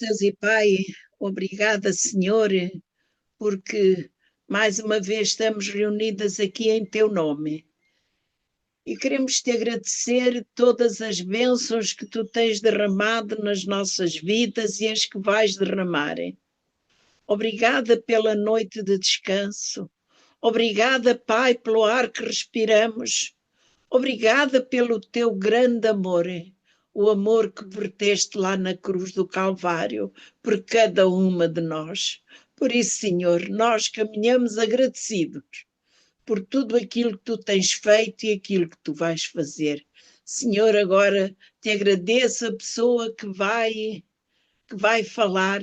Deus e Pai, obrigada, Senhor, porque mais uma vez estamos reunidas aqui em Teu nome e queremos te agradecer todas as bênçãos que Tu tens derramado nas nossas vidas e as que vais derramar. Obrigada pela noite de descanso. Obrigada, Pai, pelo ar que respiramos. Obrigada pelo Teu grande amor, o amor que verteste lá na cruz do Calvário por cada uma de nós. Por isso, Senhor, nós caminhamos agradecidos por tudo aquilo que Tu tens feito e aquilo que Tu vais fazer. Senhor, agora te agradeço a pessoa que vai falar.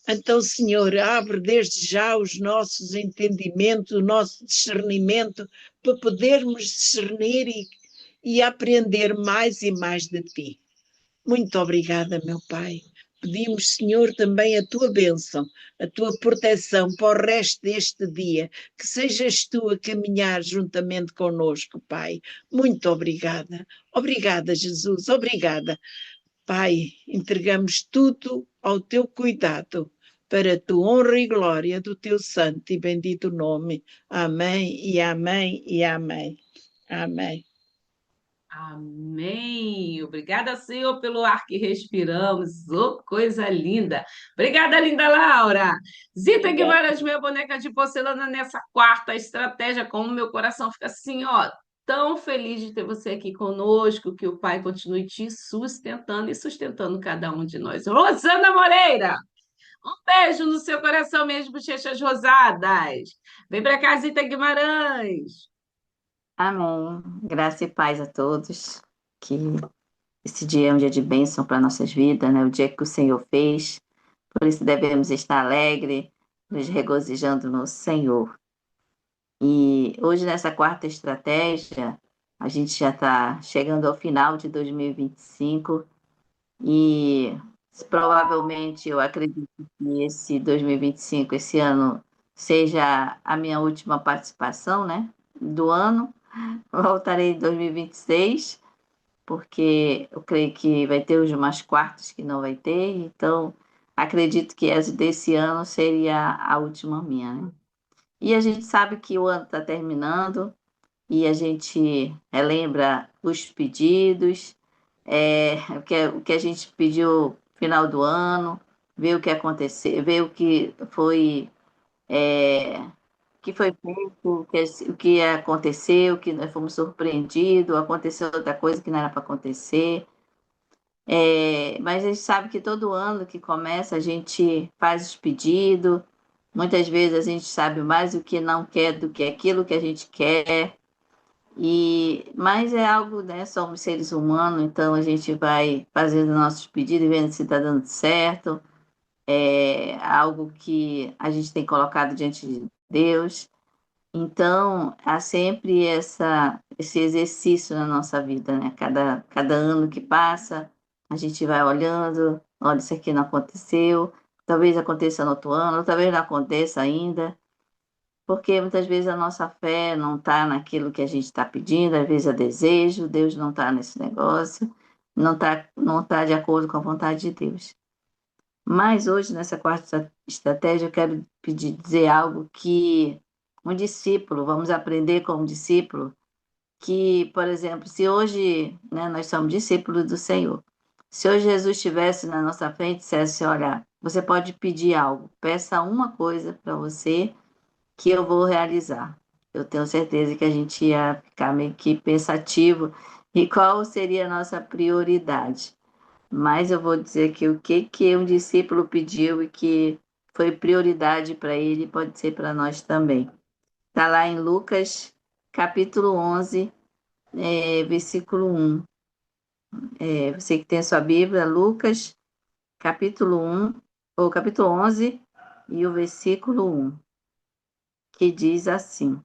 Então, Senhor, abre desde já os nossos entendimentos, o nosso discernimento, para podermos discernir e aprender mais e mais de Ti. Muito obrigada, meu Pai. Pedimos, Senhor, também a Tua bênção, a Tua proteção para o resto deste dia, que sejas Tu a caminhar juntamente conosco, Pai. Muito obrigada. Obrigada, Jesus, obrigada. Pai, entregamos tudo ao Teu cuidado, para a Tua honra e glória do Teu santo e bendito nome. Amém e amém e amém. Amém. Amém. Obrigada, Senhor, pelo ar que respiramos. Oh, coisa linda. Obrigada, linda Laura. Zita Obrigada. Guimarães, minha boneca de porcelana, nessa quarta estratégia, como meu coração fica assim, ó, tão feliz de ter você aqui conosco, que o Pai continue te sustentando e sustentando cada um de nós. Rosana Moreira, um beijo no seu coração, minhas bochechas rosadas. Vem para cá, Zita Guimarães. Amém. Graça e paz a todos. Que esse dia é um dia de bênção para nossas vidas, né? O dia que o Senhor fez. Por isso devemos estar alegres, nos regozijando no Senhor. E hoje, nessa quarta estratégia, a gente já está chegando ao final de 2025 e provavelmente eu acredito que esse 2025, esse ano, seja a minha última participação, né, do ano. Voltarei em 2026, porque eu creio que vai ter os mais quartos que não vai ter, então acredito que essa desse ano seria a última minha, né? E a gente sabe que o ano está terminando e a gente relembra os pedidos, o que a gente pediu no final do ano, ver o que aconteceu, ver o é, que foi feito, o que aconteceu, que nós fomos surpreendidos, aconteceu outra coisa que não era para acontecer. Mas a gente sabe que todo ano que começa a gente faz os pedidos, muitas vezes a gente sabe mais o que não quer do que aquilo que a gente quer, mas é algo, né? Somos seres humanos, então a gente vai fazendo nossos pedidos e vendo se está dando certo, algo que a gente tem colocado diante de Deus. Então, há sempre esse exercício na nossa vida, né? Cada ano que passa, a gente vai olhando, olha, isso aqui não aconteceu, talvez aconteça no outro ano, ou talvez não aconteça ainda, porque muitas vezes a nossa fé não está naquilo que a gente está pedindo, às vezes é desejo, Deus não está nesse negócio, não tá de acordo com a vontade de Deus. Mas hoje, nessa quarta estratégia, eu quero dizer algo que um discípulo, vamos aprender como discípulo, que, por exemplo, se hoje, né, nós somos discípulos do Senhor, se hoje Jesus estivesse na nossa frente e dissesse, olha, você pode pedir algo, peça uma coisa para você que eu vou realizar. Eu tenho certeza que a gente ia ficar meio que pensativo e qual seria a nossa prioridade. Mas eu vou dizer que o que um discípulo pediu e que foi prioridade para ele pode ser para nós também. Está lá em Lucas, capítulo 11, versículo 1. Você que tem a sua Bíblia, Lucas, capítulo 1, ou capítulo 11, e o versículo 1, que diz assim: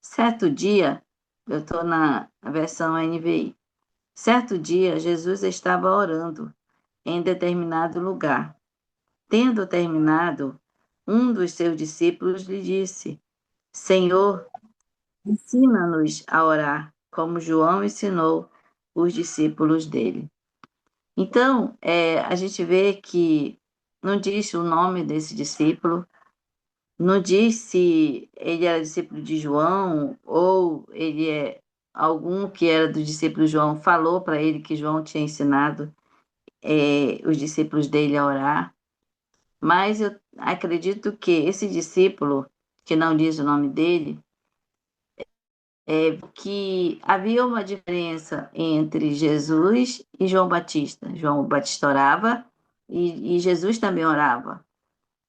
Certo dia, eu estou na versão NVI, certo dia Jesus estava orando em determinado lugar. Tendo terminado, um dos seus discípulos lhe disse: Senhor, ensina-nos a orar, como João ensinou os discípulos dele. Então, a gente vê que não diz o nome desse discípulo, não diz se ele era discípulo de João ou ele é algum que era do discípulo João falou para ele que João tinha ensinado os discípulos dele a orar. Mas eu acredito que esse discípulo, que não diz o nome dele, que havia uma diferença entre Jesus e João Batista. João Batista orava e Jesus também orava.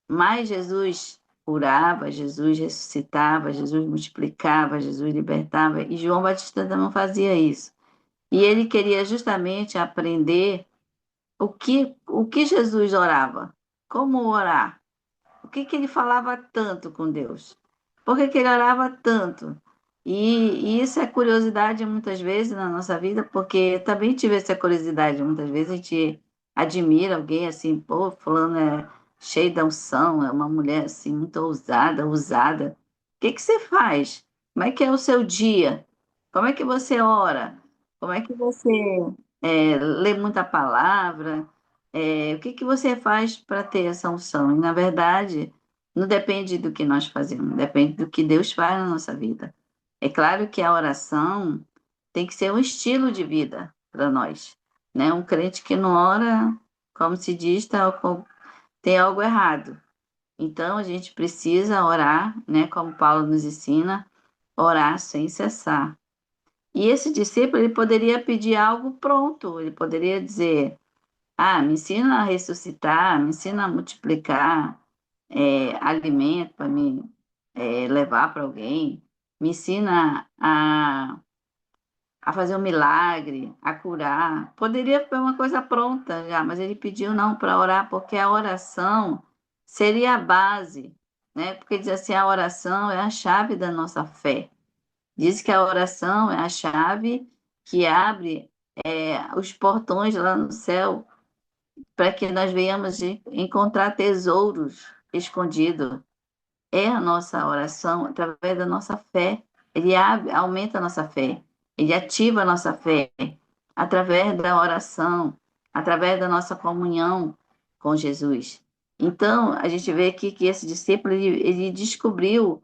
Mas Jesus curava, Jesus ressuscitava, Jesus multiplicava, Jesus libertava, e João Batista não fazia isso. E ele queria justamente aprender o que Jesus orava, como orar, o que ele falava tanto com Deus, por que ele orava tanto. E isso é curiosidade muitas vezes na nossa vida, porque também tive essa curiosidade. Muitas vezes a gente admira alguém assim, pô, fulano é cheio da unção, é uma mulher assim muito ousada, usada. O que você faz? Como é que é o seu dia? Como é que você ora? Como é que você lê muita palavra? O que você faz para ter essa unção? E, na verdade, não depende do que nós fazemos, depende do que Deus faz na nossa vida. É claro que a oração tem que ser um estilo de vida para nós, né? Um crente que não ora, como se diz, tem algo errado. Então, a gente precisa orar, né? Como Paulo nos ensina, orar sem cessar. E esse discípulo, ele poderia pedir algo pronto, ele poderia dizer: me ensina a ressuscitar, me ensina a multiplicar alimento para me levar para alguém, me ensina a fazer um milagre, a curar. Poderia ter uma coisa pronta já, mas ele pediu não para orar, porque a oração seria a base, né? Porque diz assim, a oração é a chave da nossa fé. Diz que a oração é a chave que abre os portões lá no céu para que nós venhamos encontrar tesouros escondidos. É a nossa oração através da nossa fé. Ele aumenta a nossa fé, ele ativa a nossa fé através da oração, através da nossa comunhão com Jesus. Então, a gente vê aqui que esse discípulo ele descobriu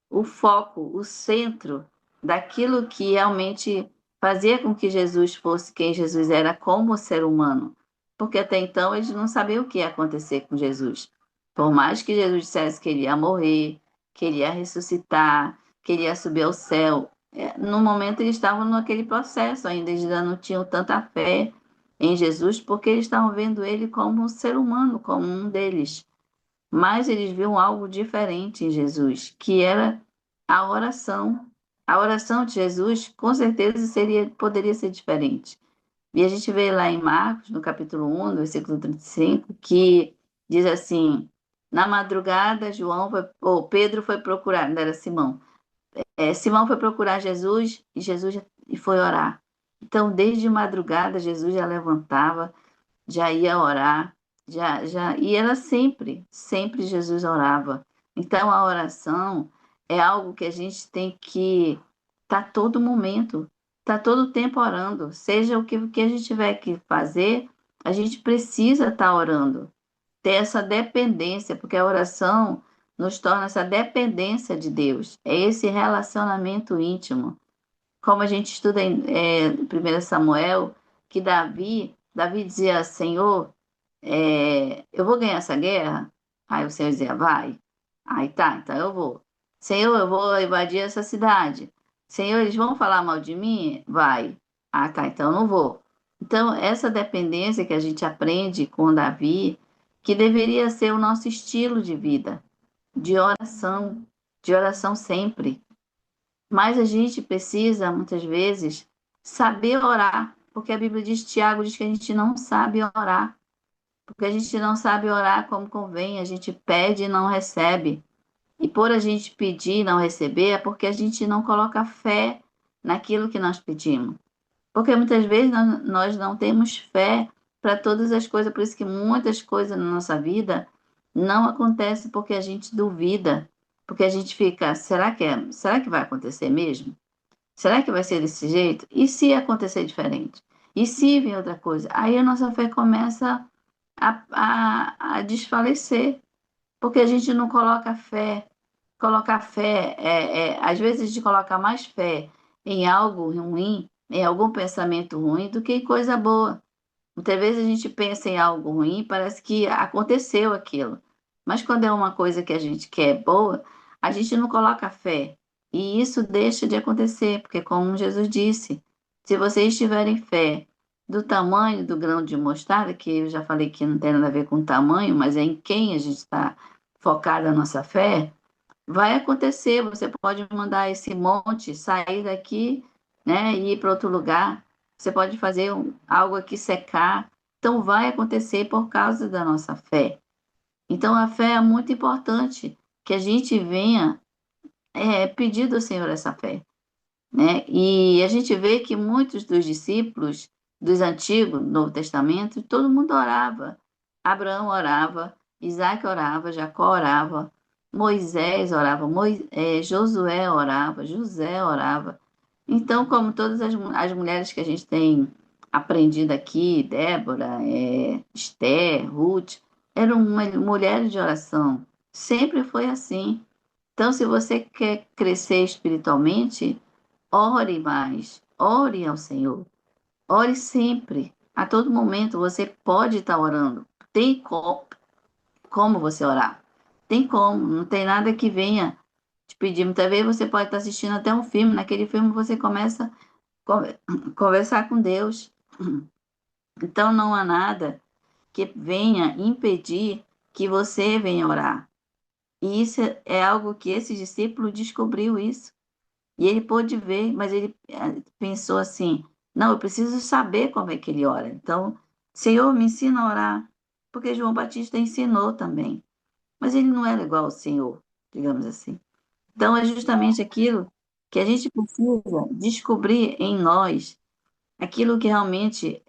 o foco, o centro daquilo que realmente fazia com que Jesus fosse quem Jesus era como ser humano. Porque até então eles não sabiam o que ia acontecer com Jesus. Por mais que Jesus dissesse que ele ia morrer, que ele ia ressuscitar, que ele ia subir ao céu, no momento eles estavam naquele processo ainda, eles ainda não tinham tanta fé em Jesus, porque eles estavam vendo ele como um ser humano, como um deles. Mas eles viam algo diferente em Jesus, que era a oração. A oração de Jesus, com certeza, poderia ser diferente. E a gente vê lá em Marcos, no capítulo 1, no versículo 35, que diz assim: na madrugada, Pedro foi procurar, não era Simão. Simão foi procurar Jesus e foi orar. Então, desde madrugada, Jesus já levantava, já ia orar, e era sempre Jesus orava. Então, a oração é algo que a gente tem que estar todo momento, estar todo tempo orando. Seja o que a gente tiver que fazer, a gente precisa estar orando. Ter essa dependência, porque a oração nos torna essa dependência de Deus. É esse relacionamento íntimo. Como a gente estuda em 1 Samuel, que Davi dizia: Senhor, eu vou ganhar essa guerra? Aí o Senhor dizia: vai. Aí tá, então eu vou. Senhor, eu vou invadir essa cidade. Senhor, eles vão falar mal de mim? Vai. Ah, tá, então eu não vou. Então, essa dependência que a gente aprende com Davi, que deveria ser o nosso estilo de vida, de oração sempre. Mas a gente precisa, muitas vezes, saber orar, porque a Bíblia diz, Tiago diz que a gente não sabe orar, porque a gente não sabe orar como convém, a gente pede e não recebe. E por a gente pedir e não receber, é porque a gente não coloca fé naquilo que nós pedimos. Porque muitas vezes nós não temos fé para todas as coisas, por isso que muitas coisas na nossa vida não acontecem porque a gente duvida, porque a gente fica, será que vai acontecer mesmo? Será que vai ser desse jeito? E se acontecer diferente? E se vem outra coisa, aí a nossa fé começa a desfalecer, porque a gente não coloca fé. Colocar fé, às vezes a gente coloca mais fé em algo ruim, em algum pensamento ruim, do que em coisa boa. Muitas vezes a gente pensa em algo ruim, parece que aconteceu aquilo. Mas quando é uma coisa que a gente quer boa, a gente não coloca fé. E isso deixa de acontecer, porque como Jesus disse, se vocês tiverem fé do tamanho do grão de mostarda, que eu já falei que não tem nada a ver com tamanho, mas é em quem a gente está focada a nossa fé, vai acontecer. Você pode mandar esse monte sair daqui, né, e ir para outro lugar. Você pode fazer algo aqui secar. Então, vai acontecer por causa da nossa fé. Então, a fé é muito importante que a gente venha pedir do Senhor essa fé, né? E a gente vê que muitos dos discípulos dos antigos, do Novo Testamento, todo mundo orava. Abraão orava, Isaac orava, Jacó orava, Moisés orava, Josué orava, José orava. Então, como todas as mulheres que a gente tem aprendido aqui, Débora, Esther, Ruth, eram mulheres de oração. Sempre foi assim. Então, se você quer crescer espiritualmente, ore mais, ore ao Senhor, ore sempre, a todo momento você pode estar orando. Tem como você orar, tem como, não tem nada que venha te pedir. Muitas vezes você pode estar assistindo até um filme, naquele filme você começa a conversar com Deus. Então não há nada que venha impedir que você venha orar. E isso é algo que esse discípulo descobriu isso. E ele pôde ver, mas ele pensou assim: não, eu preciso saber como é que ele ora. Então, Senhor, me ensina a orar. Porque João Batista ensinou também. Mas ele não era igual ao Senhor, digamos assim. Então, é justamente aquilo que a gente precisa descobrir em nós, aquilo que realmente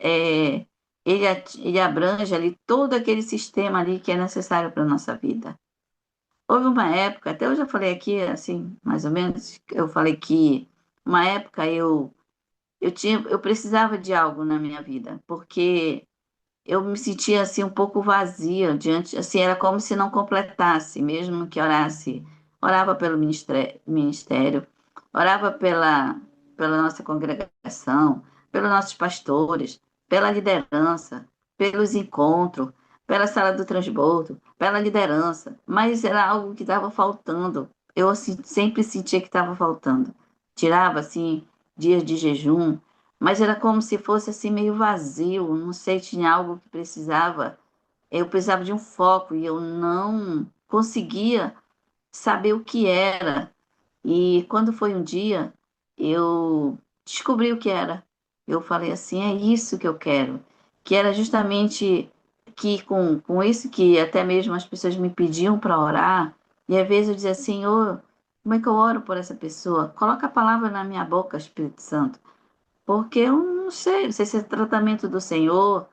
ele abrange ali todo aquele sistema ali que é necessário para a nossa vida. Houve uma época, até eu já falei aqui, assim, mais ou menos, eu falei que uma época eu precisava de algo na minha vida, porque eu me sentia assim um pouco vazia diante, assim, era como se não completasse, mesmo que orasse, orava pelo ministério, orava pela nossa congregação, pelos nossos pastores, pela liderança, pelos encontros, pela sala do transbordo, pela liderança, mas era algo que estava faltando. Eu assim, sempre sentia que estava faltando. Tirava assim dias de jejum, mas era como se fosse assim meio vazio, não sei, tinha algo que precisava, eu precisava de um foco e eu não conseguia saber o que era. E quando foi um dia, eu descobri o que era. Eu falei assim, é isso que eu quero. Que era justamente que com isso que até mesmo as pessoas me pediam para orar, e às vezes eu dizia assim, ô, como é que eu oro por essa pessoa? Coloca a palavra na minha boca, Espírito Santo. Porque eu não sei se é tratamento do Senhor,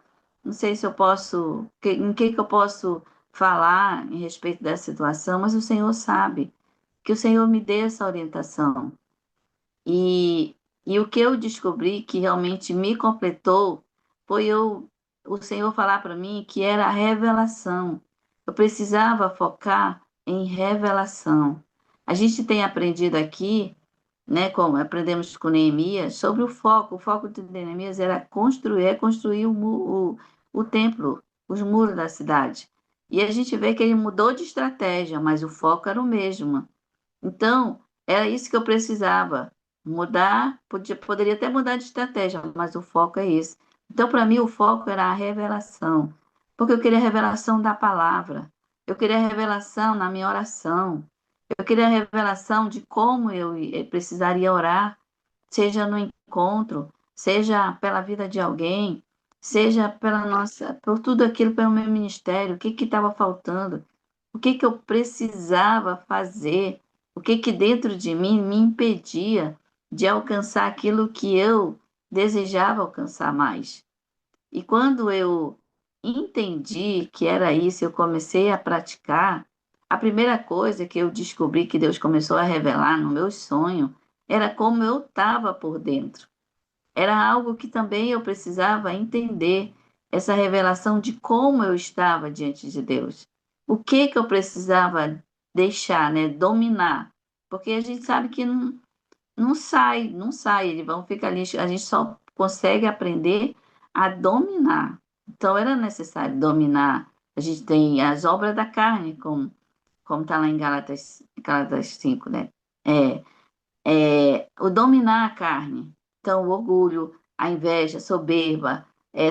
não sei se eu posso, em que eu posso falar em respeito dessa situação, mas o Senhor sabe, que o Senhor me dê essa orientação. E, e o que eu descobri que realmente me completou foi o Senhor falar para mim que era a revelação. Eu precisava focar em revelação. A gente tem aprendido aqui, né, como aprendemos com Neemias, sobre o foco. O foco de Neemias era construir o templo, os muros da cidade. E a gente vê que ele mudou de estratégia, mas o foco era o mesmo. Então, era isso que eu precisava. Mudar, poderia até mudar de estratégia, mas o foco é esse. Então, para mim, o foco era a revelação, porque eu queria a revelação da palavra, eu queria a revelação na minha oração, eu queria a revelação de como eu precisaria orar, seja no encontro, seja pela vida de alguém, seja por tudo aquilo, pelo meu ministério, o que estava faltando, o que eu precisava fazer, o que dentro de mim me impedia de alcançar aquilo que eu desejava alcançar mais. E quando eu entendi que era isso, eu comecei a praticar, a primeira coisa que eu descobri que Deus começou a revelar no meu sonho era como eu estava por dentro. era algo que também eu precisava entender, essa revelação de como eu estava diante de Deus. O que que eu precisava deixar, né, dominar. Porque a gente sabe que não sai, eles vão ficar ali, a gente só consegue aprender a dominar. Então era necessário dominar. A gente tem as obras da carne, como está lá em Gálatas 5, né? É, o dominar a carne. Então, o orgulho, a inveja, a soberba,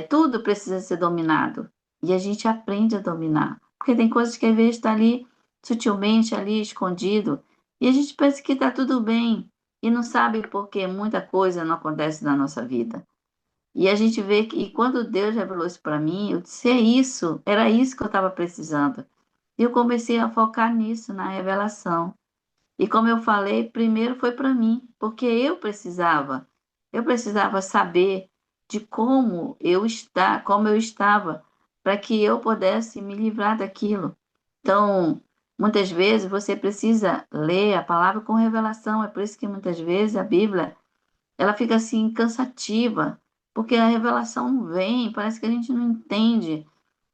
tudo precisa ser dominado. E a gente aprende a dominar. Porque tem coisas que às vezes está ali, sutilmente, ali, escondido, e a gente pensa que está tudo bem, e não sabe por que muita coisa não acontece na nossa vida. E a gente vê que, e quando Deus revelou isso para mim, eu disse, é isso, era isso que eu estava precisando. E eu comecei a focar nisso, na revelação. E como eu falei, primeiro foi para mim, porque eu precisava saber de como eu estava, para que eu pudesse me livrar daquilo. Então, muitas vezes você precisa ler a palavra com revelação, é por isso que muitas vezes a Bíblia, ela fica assim cansativa, porque a revelação não vem, parece que a gente não entende.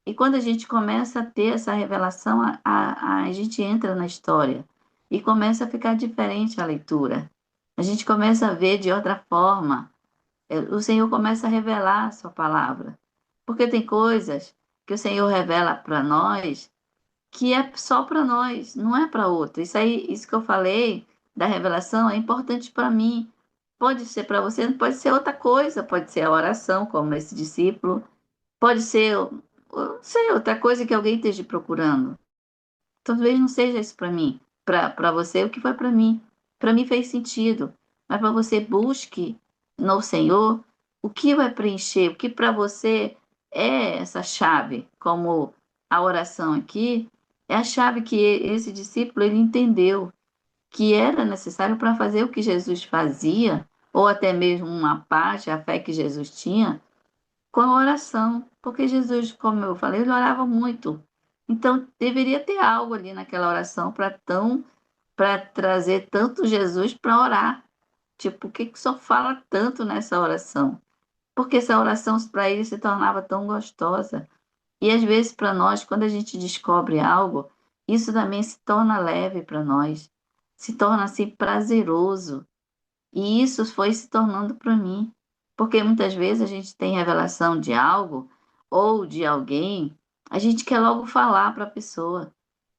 E quando a gente começa a ter essa revelação, a gente entra na história e começa a ficar diferente a leitura. A gente começa a ver de outra forma. O Senhor começa a revelar a sua palavra. Porque tem coisas que o Senhor revela para nós que é só para nós, não é para outro. Isso aí, isso que eu falei da revelação é importante para mim. Pode ser para você, pode ser outra coisa, pode ser a oração, como esse discípulo, pode ser, não sei, outra coisa que alguém esteja procurando. Talvez não seja isso para mim. Para você, o que foi para mim? Para mim fez sentido. Mas para você, busque no Senhor o que vai preencher, o que para você é essa chave, como a oração aqui, é a chave que esse discípulo ele entendeu que era necessário para fazer o que Jesus fazia, ou até mesmo uma parte, a fé que Jesus tinha, com a oração, porque Jesus, como eu falei, ele orava muito. Então, deveria ter algo ali naquela oração para trazer tanto Jesus para orar. Tipo, por que que só fala tanto nessa oração? Porque essa oração para ele se tornava tão gostosa. E às vezes para nós, quando a gente descobre algo, isso também se torna leve para nós, se torna assim prazeroso. E isso foi se tornando para mim. Porque muitas vezes a gente tem revelação de algo ou de alguém, a gente quer logo falar para a pessoa.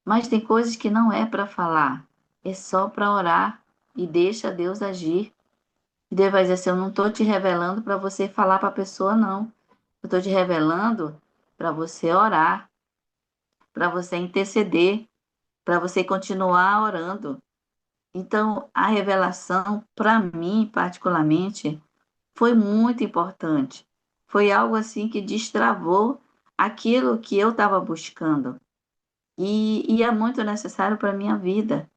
Mas tem coisas que não é para falar, é só para orar e deixa Deus agir. E Deus vai dizer assim: eu não estou te revelando para você falar para a pessoa, não. Eu estou te revelando para você orar, para você interceder, para você continuar orando. Então, a revelação, para mim, particularmente, foi muito importante. Foi algo assim que destravou aquilo que eu estava buscando. E é muito necessário para a minha vida.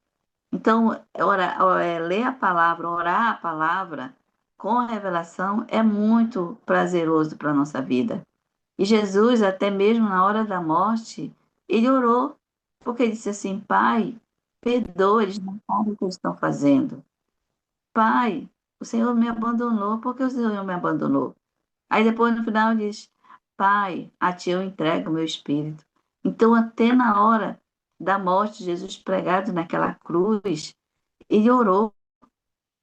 Então, ler a palavra, orar a palavra com a revelação é muito prazeroso para a nossa vida. E Jesus, até mesmo na hora da morte, ele orou, porque ele disse assim: Pai, perdoa, eles não sabem o que eles estão fazendo. Pai, o Senhor me abandonou, por que o Senhor me abandonou? Aí depois no final ele diz: Pai, a ti eu entrego o meu espírito. Então, até na hora da morte, Jesus pregado naquela cruz, ele orou.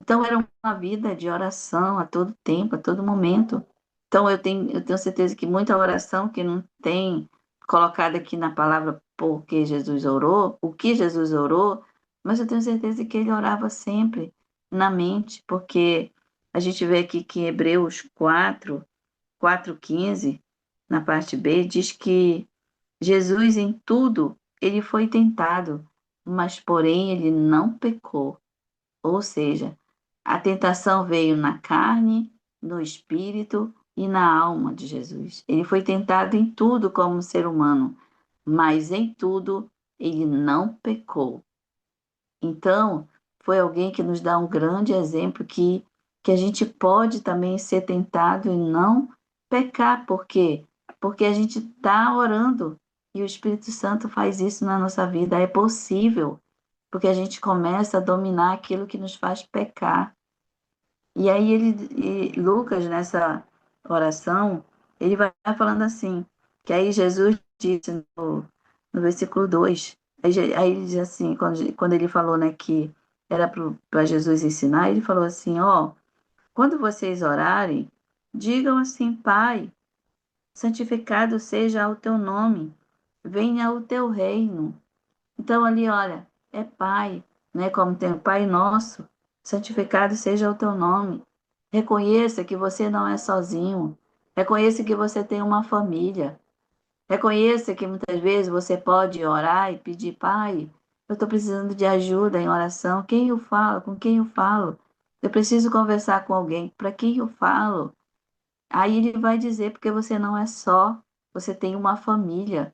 Então, era uma vida de oração a todo tempo, a todo momento. Então, eu tenho certeza que muita oração que não tem colocado aqui na palavra porque Jesus orou, o que Jesus orou, mas eu tenho certeza que ele orava sempre na mente, porque a gente vê aqui que em Hebreus 4:15, na parte B, diz que Jesus em tudo, ele foi tentado, mas porém ele não pecou. Ou seja, a tentação veio na carne, no espírito e na alma de Jesus. Ele foi tentado em tudo como ser humano, mas em tudo ele não pecou. Então, foi alguém que nos dá um grande exemplo que a gente pode também ser tentado e não pecar. Por quê? Porque a gente está orando e o Espírito Santo faz isso na nossa vida. É possível, porque a gente começa a dominar aquilo que nos faz pecar. E aí Lucas, nessa oração, ele vai falando assim, que aí Jesus disse no versículo 2, aí ele diz assim, quando ele falou, né, que era para Jesus ensinar, ele falou assim, ó, quando vocês orarem, digam assim, Pai, santificado seja o teu nome, venha o teu reino. Então ali, olha, é Pai, né? Como tem o Pai Nosso, santificado seja o teu nome. Reconheça que você não é sozinho. Reconheça que você tem uma família. Reconheça que muitas vezes você pode orar e pedir, Pai, eu estou precisando de ajuda em oração. Quem eu falo? Com quem eu falo? Eu preciso conversar com alguém. Para quem eu falo? Aí ele vai dizer, porque você não é só, você tem uma família.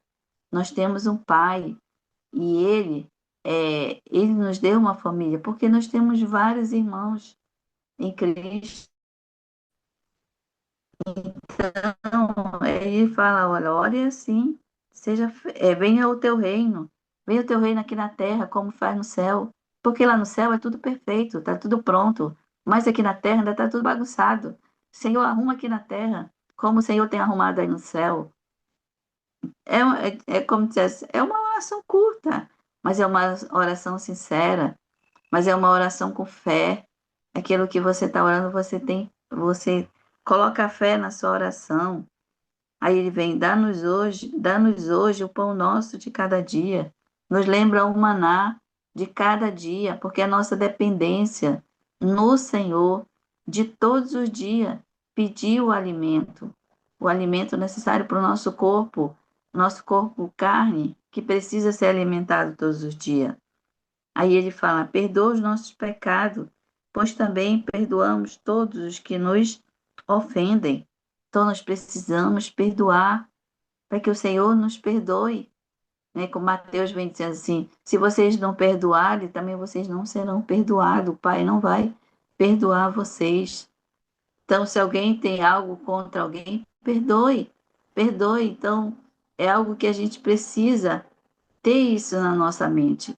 Nós temos um pai e ele nos deu uma família, porque nós temos vários irmãos em Cristo. Então, ele fala, olha, ore assim, venha o teu reino aqui na terra, como faz no céu. Porque lá no céu é tudo perfeito, está tudo pronto. Mas aqui na terra ainda está tudo bagunçado. Senhor, arruma aqui na terra, como o Senhor tem arrumado aí no céu. É como dissesse, é uma oração curta, mas é uma oração sincera, mas é uma oração com fé. Aquilo que você está orando, você coloca a fé na sua oração. Aí ele vem, dá-nos hoje o pão nosso de cada dia. Nos lembra o maná de cada dia, porque a nossa dependência no Senhor de todos os dias, pedir o alimento necessário para o nosso corpo carne, que precisa ser alimentado todos os dias. Aí ele fala: perdoa os nossos pecados, pois também perdoamos todos os que nos ofendem. Então nós precisamos perdoar para que o Senhor nos perdoe. Né? Como Mateus vem dizendo assim: se vocês não perdoarem, também vocês não serão perdoados. O Pai não vai perdoar vocês. Então, se alguém tem algo contra alguém, perdoe. Perdoe. Então, é algo que a gente precisa ter isso na nossa mente.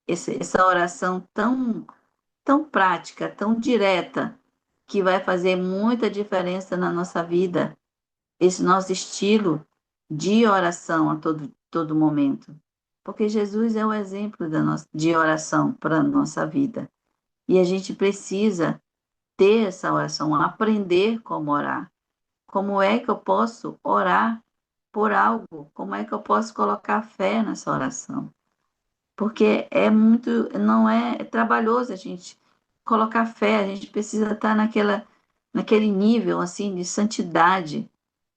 Essa oração tão prática, tão direta, que vai fazer muita diferença na nossa vida, esse nosso estilo de oração a todo momento. Porque Jesus é o exemplo de oração para a nossa vida. E a gente precisa ter essa oração, aprender como orar. Como é que eu posso orar por algo? Como é que eu posso colocar fé nessa oração? Porque não é trabalhoso a gente colocar fé, a gente precisa estar naquele nível assim de santidade,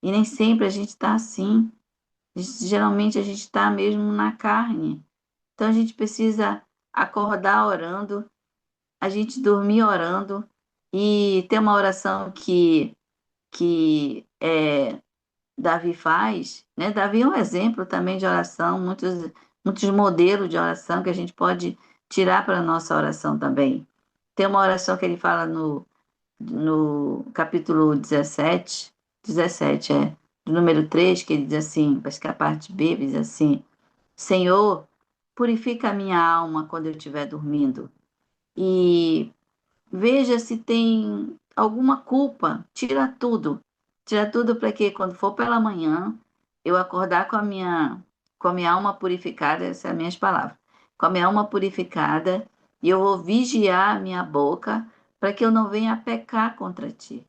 e nem sempre a gente está assim. Geralmente a gente está mesmo na carne. Então a gente precisa acordar orando, a gente dormir orando, e ter uma oração que Davi faz, né? Davi é um exemplo também de oração, muitos modelos de oração que a gente pode tirar para a nossa oração também. Tem uma oração que ele fala no capítulo 17, do número 3, que ele diz assim, acho que é a parte B, diz assim: Senhor, purifica a minha alma quando eu estiver dormindo e veja se tem alguma culpa, tira tudo para que quando for pela manhã eu acordar com a minha alma purificada, essas são as minhas palavras, com a minha alma purificada, e eu vou vigiar a minha boca para que eu não venha a pecar contra ti.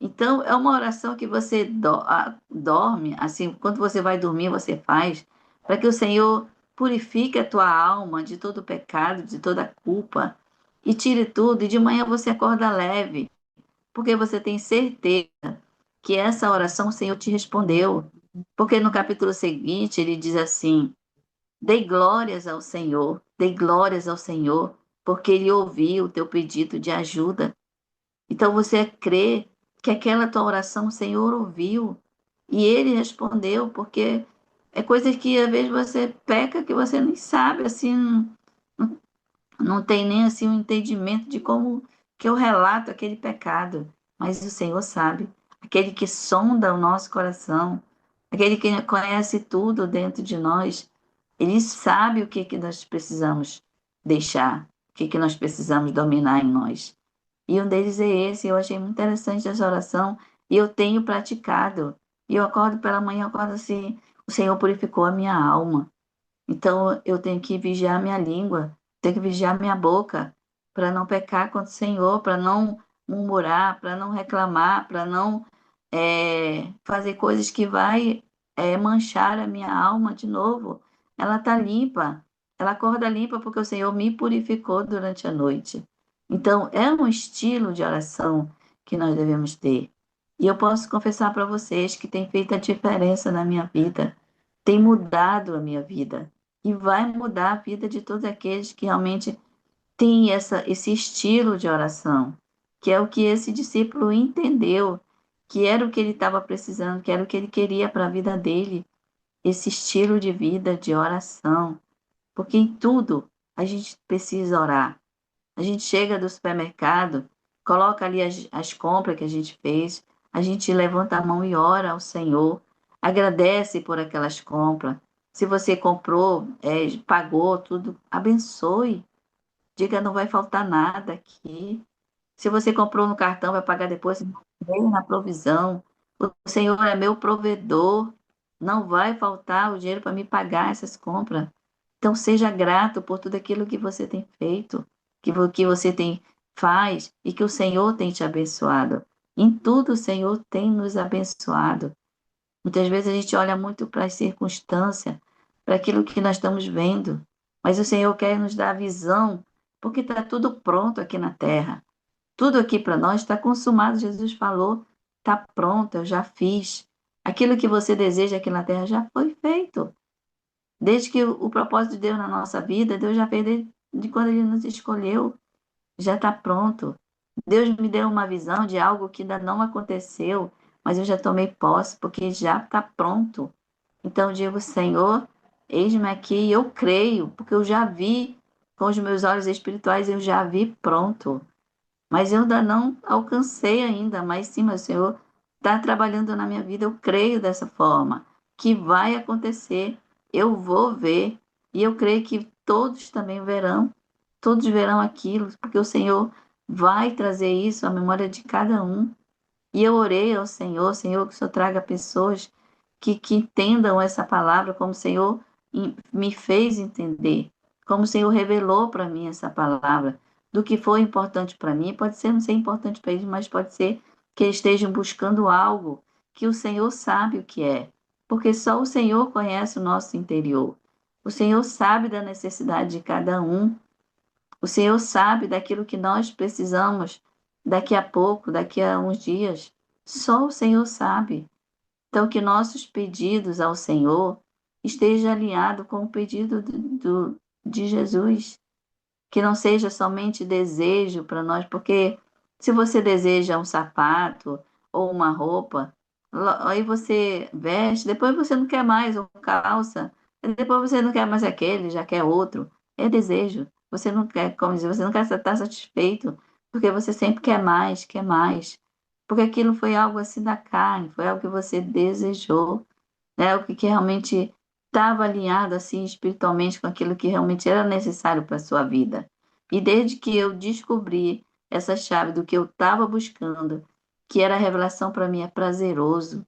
Então, é uma oração que você dorme, assim, quando você vai dormir, você faz, para que o Senhor purifique a tua alma de todo pecado, de toda culpa, e tire tudo, e de manhã você acorda leve, porque você tem certeza que essa oração o Senhor te respondeu. Porque no capítulo seguinte ele diz assim: dei glórias ao Senhor, porque ele ouviu o teu pedido de ajuda. Então você crê que aquela tua oração o Senhor ouviu e ele respondeu, porque é coisa que às vezes você peca que você nem sabe, assim, não tem nem assim um entendimento de como que eu relato aquele pecado, mas o Senhor sabe, aquele que sonda o nosso coração, aquele que conhece tudo dentro de nós, ele sabe o que que nós precisamos deixar, o que que nós precisamos dominar em nós. E um deles é esse. Eu achei muito interessante essa oração e eu tenho praticado. E eu acordo pela manhã, eu acordo assim, o Senhor purificou a minha alma. Então eu tenho que vigiar minha língua, tenho que vigiar minha boca para não pecar contra o Senhor, para não murmurar, para não reclamar, para não fazer coisas que vai manchar a minha alma de novo. Ela está limpa, ela acorda limpa porque o Senhor me purificou durante a noite. Então é um estilo de oração que nós devemos ter. E eu posso confessar para vocês que tem feito a diferença na minha vida, tem mudado a minha vida e vai mudar a vida de todos aqueles que realmente têm esse estilo de oração, que é o que esse discípulo entendeu, que era o que ele estava precisando, que era o que ele queria para a vida dele, esse estilo de vida de oração, porque em tudo a gente precisa orar. A gente chega do supermercado, coloca ali as compras que a gente fez, a gente levanta a mão e ora ao Senhor, agradece por aquelas compras. Se você comprou, pagou tudo, abençoe. Diga, não vai faltar nada aqui. Se você comprou no cartão, vai pagar depois, veio na provisão. O Senhor é meu provedor. Não vai faltar o dinheiro para me pagar essas compras. Então, seja grato por tudo aquilo que você tem feito, que você faz e que o Senhor tem te abençoado. Em tudo, o Senhor tem nos abençoado. Muitas vezes a gente olha muito para as circunstâncias, para aquilo que nós estamos vendo, mas o Senhor quer nos dar a visão, porque está tudo pronto aqui na terra. Tudo aqui para nós está consumado. Jesus falou, está pronto, eu já fiz. Aquilo que você deseja aqui na terra já foi feito. Desde que o propósito de Deus na nossa vida, Deus já fez de quando Ele nos escolheu, já está pronto. Deus me deu uma visão de algo que ainda não aconteceu, mas eu já tomei posse, porque já está pronto. Então eu digo, Senhor, eis-me aqui, eu creio, porque eu já vi com os meus olhos espirituais, eu já vi pronto. Mas eu ainda não alcancei ainda, mas sim, meu Senhor está trabalhando na minha vida, eu creio dessa forma, que vai acontecer, eu vou ver, e eu creio que todos também verão, todos verão aquilo, porque o Senhor vai trazer isso à memória de cada um. E eu orei ao Senhor, Senhor, que o Senhor traga pessoas que entendam essa palavra como o Senhor me fez entender, como o Senhor revelou para mim essa palavra, do que foi importante para mim. Pode ser não ser importante para eles, mas pode ser que eles estejam buscando algo que o Senhor sabe o que é, porque só o Senhor conhece o nosso interior. O Senhor sabe da necessidade de cada um. O Senhor sabe daquilo que nós precisamos daqui a pouco, daqui a uns dias. Só o Senhor sabe. Então, que nossos pedidos ao Senhor esteja alinhado com o pedido de Jesus. Que não seja somente desejo para nós, porque se você deseja um sapato ou uma roupa, aí você veste, depois você não quer mais uma calça, depois você não quer mais aquele, já quer outro. É desejo. Você não quer, como dizer, você não quer estar satisfeito, porque você sempre quer mais, quer mais. Porque aquilo foi algo assim da carne, foi algo que você desejou, né? O que realmente estava alinhado assim espiritualmente com aquilo que realmente era necessário para a sua vida. E desde que eu descobri essa chave do que eu estava buscando, que era a revelação para mim, é prazeroso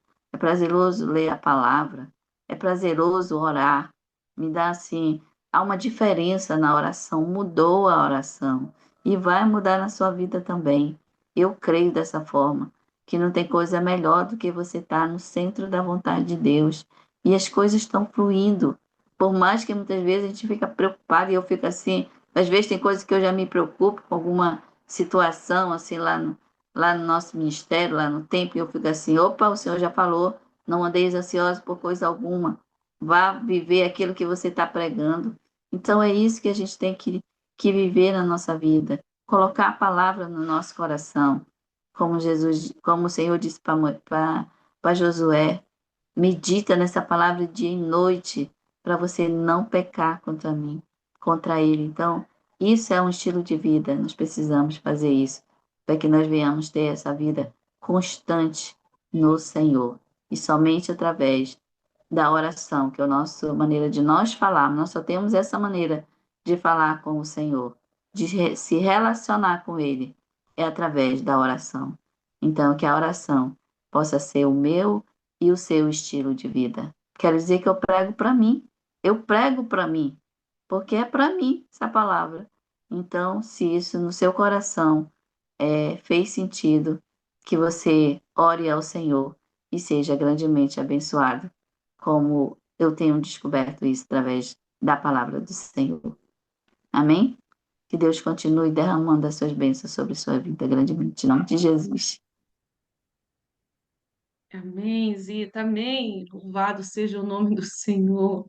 ler a palavra, é prazeroso orar, me dá assim, há uma diferença na oração, mudou a oração e vai mudar na sua vida também. Eu creio dessa forma, que não tem coisa melhor do que você estar no centro da vontade de Deus e as coisas estão fluindo. Por mais que muitas vezes a gente fica preocupado e eu fico assim, às vezes tem coisas que eu já me preocupo com alguma situação assim lá no nosso ministério, lá no templo, e eu fico assim, opa, o Senhor já falou, não andeis ansiosos por coisa alguma, vá viver aquilo que você está pregando. Então é isso que a gente tem que viver na nossa vida, colocar a palavra no nosso coração, como o Senhor disse para Josué, medita nessa palavra dia e noite para você não pecar contra mim, contra ele. Então, isso é um estilo de vida. Nós precisamos fazer isso para que nós venhamos ter essa vida constante no Senhor. E somente através da oração, que é a nossa maneira de nós falar. Nós só temos essa maneira de falar com o Senhor, de se relacionar com Ele. é através da oração. Então, que a oração possa ser o meu e o seu estilo de vida. Quero dizer que eu prego para mim, porque é para mim essa palavra. Então, se isso no seu coração fez sentido, que você ore ao Senhor e seja grandemente abençoado, como eu tenho descoberto isso através da palavra do Senhor. Amém? Que Deus continue derramando as suas bênçãos sobre sua vida grandemente, em nome de Jesus. Amém, Zita, amém. Louvado seja o nome do Senhor.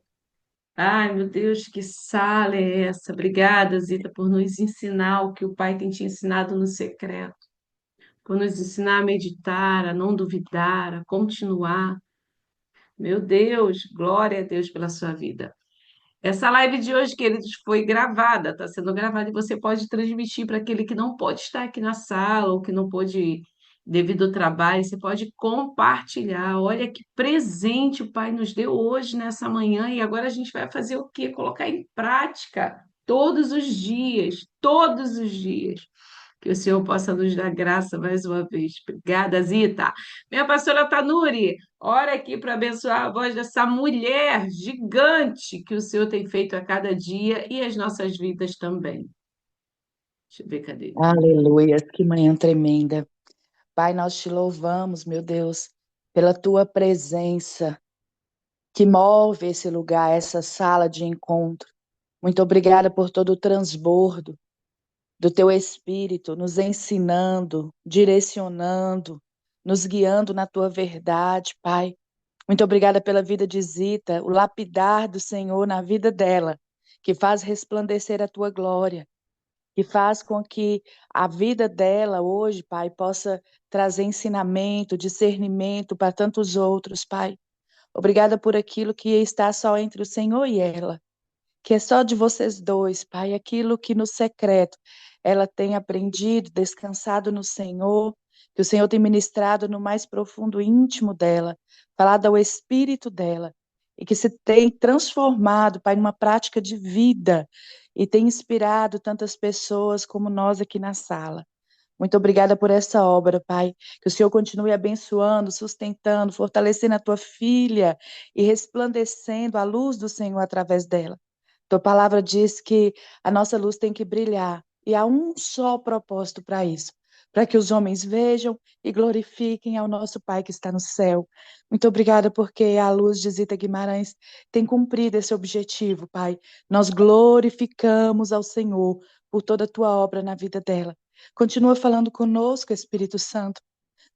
Ai, meu Deus, que sala é essa? Obrigada, Zita, por nos ensinar o que o Pai tem te ensinado no secreto, por nos ensinar a meditar, a não duvidar, a continuar. Meu Deus, glória a Deus pela sua vida. Essa live de hoje, queridos, foi gravada, está sendo gravada e você pode transmitir para aquele que não pode estar aqui na sala ou que não pôde devido ao trabalho, você pode compartilhar. Olha que presente o Pai nos deu hoje, nessa manhã, e agora a gente vai fazer o quê? Colocar em prática todos os dias. Que o Senhor possa nos dar graça mais uma vez. Obrigada, Zita. Minha pastora Tanuri, ora aqui para abençoar a voz dessa mulher gigante que o Senhor tem feito a cada dia e as nossas vidas também. Deixa eu ver, cadê? Aleluia, que manhã tremenda. Pai, nós te louvamos, meu Deus, pela tua presença que move esse lugar, essa sala de encontro. Muito obrigada por todo o transbordo do teu Espírito, nos ensinando, direcionando, nos guiando na tua verdade, Pai. Muito obrigada pela vida de Zita, o lapidar do Senhor na vida dela, que faz resplandecer a tua glória, que faz com que a vida dela hoje, Pai, possa trazer ensinamento, discernimento para tantos outros, Pai. Obrigada por aquilo que está só entre o Senhor e ela, que é só de vocês dois, Pai, aquilo que no secreto ela tem aprendido, descansado no Senhor, que o Senhor tem ministrado no mais profundo íntimo dela, falado ao espírito dela, e que se tem transformado, Pai, numa prática de vida, e tem inspirado tantas pessoas como nós aqui na sala. Muito obrigada por essa obra, Pai. Que o Senhor continue abençoando, sustentando, fortalecendo a tua filha e resplandecendo a luz do Senhor através dela. Tua palavra diz que a nossa luz tem que brilhar e há um só propósito para isso, para que os homens vejam e glorifiquem ao nosso Pai que está no céu. Muito obrigada porque a luz de Zita Guimarães tem cumprido esse objetivo, Pai. Nós glorificamos ao Senhor por toda a tua obra na vida dela. Continua falando conosco, Espírito Santo.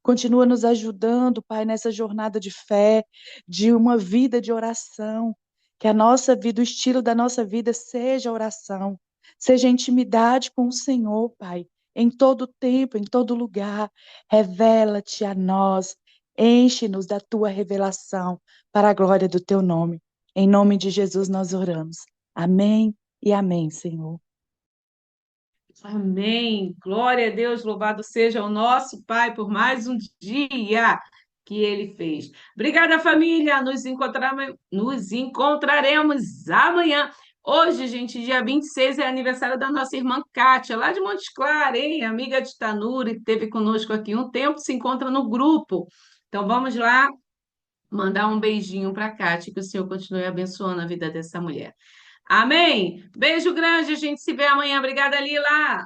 Continua nos ajudando, Pai, nessa jornada de fé, de uma vida de oração. Que a nossa vida, o estilo da nossa vida seja oração, seja intimidade com o Senhor, Pai, em todo tempo, em todo lugar. Revela-te a nós, enche-nos da tua revelação para a glória do teu nome. Em nome de Jesus nós oramos. Amém e amém, Senhor. Amém. Glória a Deus, louvado seja o nosso Pai por mais um dia que ele fez. Obrigada, família. Nos encontraremos amanhã. Hoje, gente, dia 26 é aniversário da nossa irmã Kátia, lá de Montes Claros, hein? Amiga de Tanuri, que esteve conosco aqui um tempo, se encontra no grupo. Então, vamos lá mandar um beijinho para a Kátia, que o Senhor continue abençoando a vida dessa mulher. Amém? Beijo grande, a gente se vê amanhã. Obrigada, Lila.